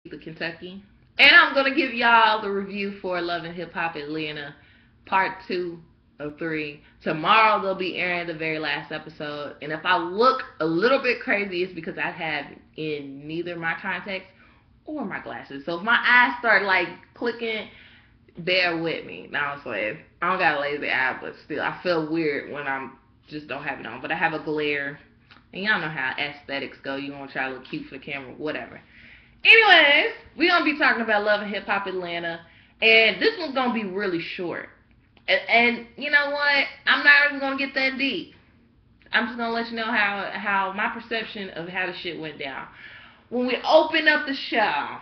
the Kentucky. And I'm going to give y'all the review for Love and Hip Hop Atlanta part 2 of 3. Tomorrow they'll be airing the very last episode. And if I look a little bit crazy, it's because I have in neither my contacts or my glasses. So if my eyes start like clicking, bear with me. Now I'm saying I don't got a lazy eye, but still I feel weird when I'm just don't have it on. But I have a glare. And y'all know how aesthetics go. You want to try to look cute for the camera, whatever. Anyways, we're going to be talking about Love and Hip Hop Atlanta. And this one's going to be really short. And you know what? I'm not even going to get that deep. I'm just going to let you know how my perception of how the shit went down. When we opened up the show,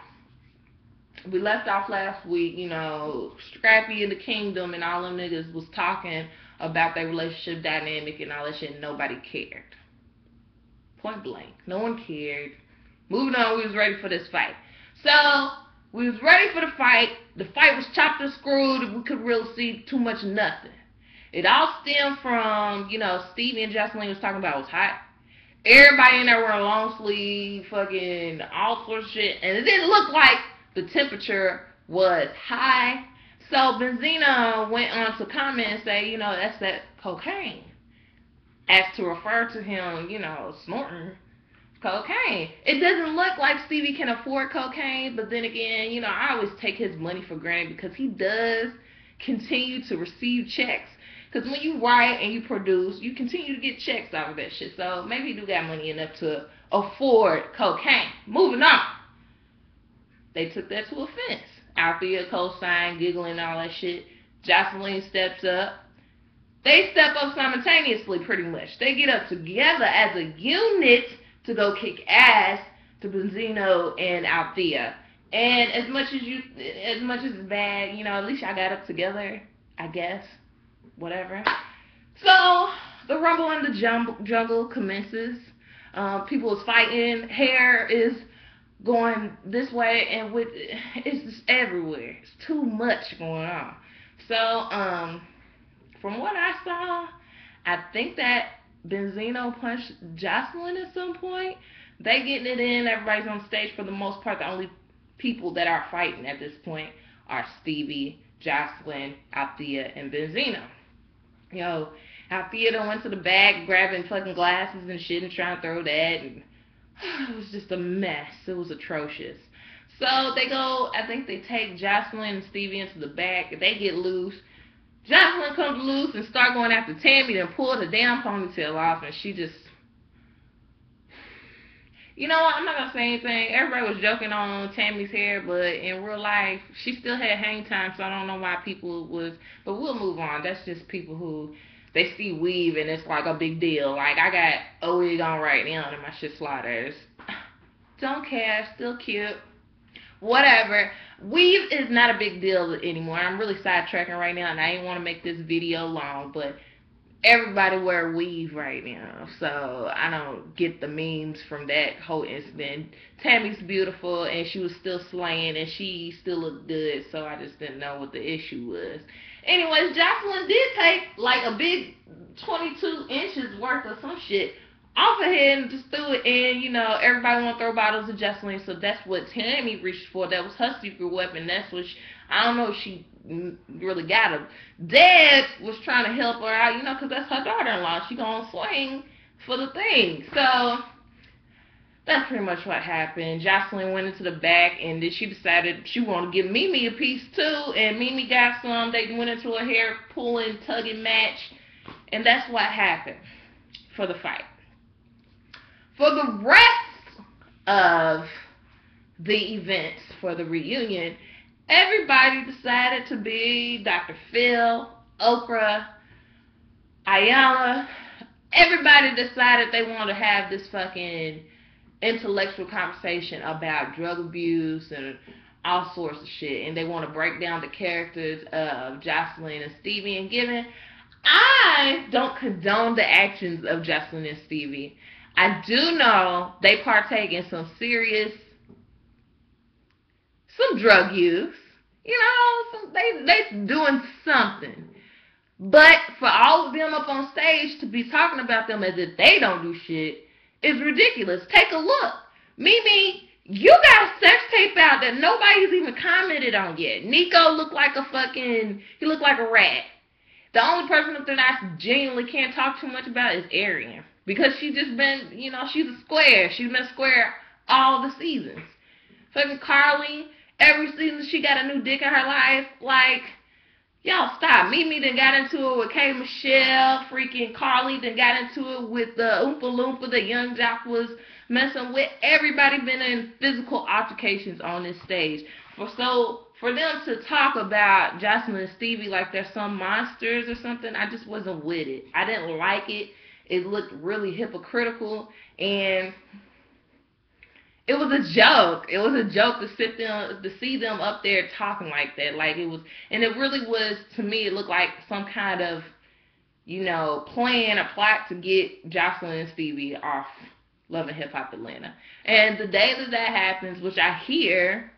we left off last week, you know, Scrappy and the Kingdom and all them niggas was talking about their relationship dynamic and all that shit, and nobody cared. Point blank. No one cared. Moving on, we was ready for this fight. So, we was ready for the fight. The fight was chopped and screwed. We could really see too much nothing. It all stemmed from, you know, Stevie and Jocelyn was talking about it was hot. Everybody in there wearing long sleeve, fucking all sorts of shit. And it didn't look like the temperature was high. So Benzino went on to comment and say, you know, that's that cocaine. As to refer to him, you know, snorting cocaine. It doesn't look like Stevie can afford cocaine, but then again, you know, I always take his money for granted because he does continue to receive checks. Because when you write and you produce, you continue to get checks out of that shit. So maybe he do got money enough to afford cocaine. Moving on. They took that to offense. Althea co-signed, giggling, all that shit. Jocelyn steps up. They step up simultaneously, pretty much. They get up together as a unit to go kick ass to Benzino and Althea. And as much as it's bad, you know, at least y'all got up together, I guess. Whatever. So the rumble in the jungle commences. People is fighting. Hair is going this way, and it's just everywhere. It's too much going on. So from what I saw, I think that Benzino punched Jocelyn at some point. They getting it in. Everybody's on stage for the most part. The only people that are fighting at this point are Stevie, Jocelyn, Althea, and Benzino. Yo, Althea done went to the back grabbing fucking glasses and shit and trying to throw that. And it was just a mess. It was atrocious. So they go, I think they take Jocelyn and Stevie into the back. They get loose. Jocelyn comes loose and start going after Tammy and pull the damn ponytail off, and she just, you know what, I'm not going to say anything. Everybody was joking on Tammy's hair, but in real life, she still had hang time, so I don't know why people was, but we'll move on. That's just people who, they see weave and it's like a big deal. Like, I got a wig on right now and my shit slaughters. Don't care, still cute. Whatever. Weave is not a big deal anymore. I'm really sidetracking right now, and I didn't want to make this video long, but everybody wear weave right now, so I don't get the memes from that whole incident. Tammy's beautiful, and she was still slaying, and she still looked good, so I just didn't know what the issue was. Anyways, Jocelyn did take like a big 22 inches worth of some shit off her head and just threw it in. You know, everybody want to throw bottles at Jocelyn, so that's what Tammy reached for. That was her secret weapon. That's what I don't know if she really got him. Dad was trying to help her out, you know, because that's her daughter-in-law. She gonna swing for the thing. So that's pretty much what happened. Jocelyn went into the back, and then she decided she wanted to give Mimi a piece too, and Mimi got some. They went into a hair pulling, tugging match, and that's what happened for the fight. For the rest of the events for the reunion, everybody decided to be Dr. Phil, Oprah, Ayala. Everybody decided they wanted to have this fucking intellectual conversation about drug abuse and all sorts of shit. And they want to break down the characters of Jocelyn and Stevie. And given I don't condone the actions of Jocelyn and Stevie, I do know they partake in some drug use. You know, they doing something. But for all of them up on stage to be talking about them as if they don't do shit is ridiculous. Take a look. Mimi, You got a sex tape out that nobody's even commented on yet. Nico looked like he looked like a rat. The only person up there that I genuinely can't talk too much about is Arian. Because she's just been, she's a square. She's been square all the seasons. Fucking Carly, every season she got a new dick in her life. Like, y'all stop. Mimi done got into it with K. Michelle. Freaking Carly done got into it with the Oompa Loompa that Young Jock was messing with. Everybody been in physical altercations on this stage. For them to talk about Jocelyn and Stevie like they're some monsters or something, I just wasn't with it. I didn't like it. It looked really hypocritical, and it was a joke. It was a joke to see them up there talking like that. Like, it was, and it really was, to me, it looked like some kind of, plan or plot to get Jocelyn and Stevie off Love and Hip Hop Atlanta. And the day that happens, which I hear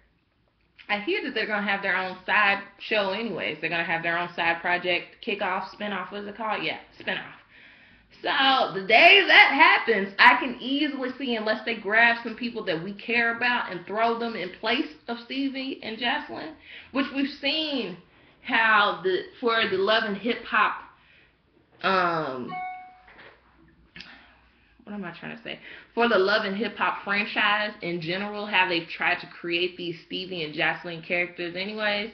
that they're going to have their own side show anyways. They're going to have their own side project, kickoff, spinoff, what is it called? Yeah, spinoff. So, the day that happens, I can easily see, unless they grab some people that we care about and throw them in place of Stevie and Jocelyn, which we've seen how for the Love and Hip Hop, what am I trying to say? For the Love and Hip Hop franchise in general, how they've tried to create these Stevie and Jocelyn characters anyways.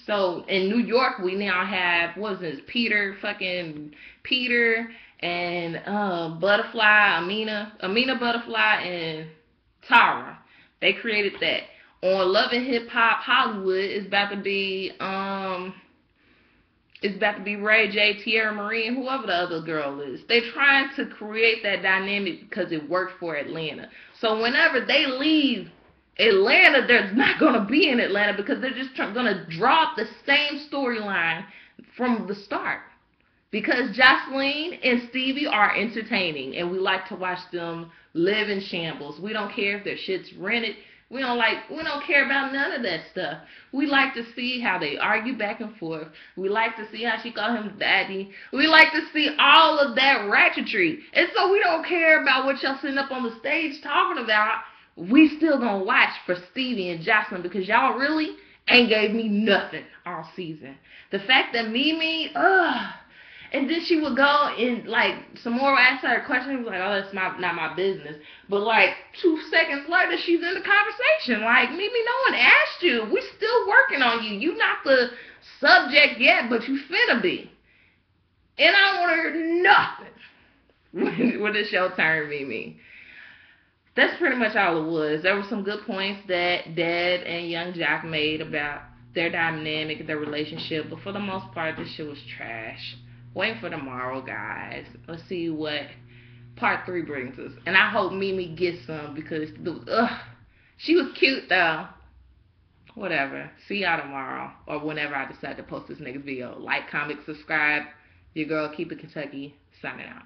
So in New York, we now have, what is this, Peter and Butterfly, Amina Butterfly and Tara. They created that. On Love and Hip Hop Hollywood, it's about to be Ray J, Tierra Marie, and whoever the other girl is. They're trying to create that dynamic because it worked for Atlanta. So whenever they leave Atlanta, they're not going to be in Atlanta because they're just going to drop the same storyline from the start. Because Jocelyn and Stevie are entertaining, and we like to watch them live in shambles. We don't care if their shit's rented. We don't care about none of that stuff. We like to see how they argue back and forth. We like to see how she called him daddy. We like to see all of that ratchetry. And so we don't care about what y'all sitting up on the stage talking about. We still gonna watch for Stevie and Jocelyn because y'all really ain't gave me nothing all season. The fact that Mimi, and then she would go and, like, some more asked her a question. He was like, oh, that's not my business. But, like, 2 seconds later, she's in the conversation. Like, Mimi, no one asked you. We still working on you. You not the subject yet, but you finna be. And I don't want to hear nothing when the show turned Mimi. That's pretty much all it was. There were some good points that Dad and Young Jock made about their dynamic, their relationship. But for the most part, this shit was trash. Wait for tomorrow, guys. Let's see what part 3 brings us. And I hope Mimi gets some because she was cute, though. Whatever. See y'all tomorrow or whenever I decide to post this next video. Like, comment, subscribe. Your girl, Keep It Kentucky, signing out.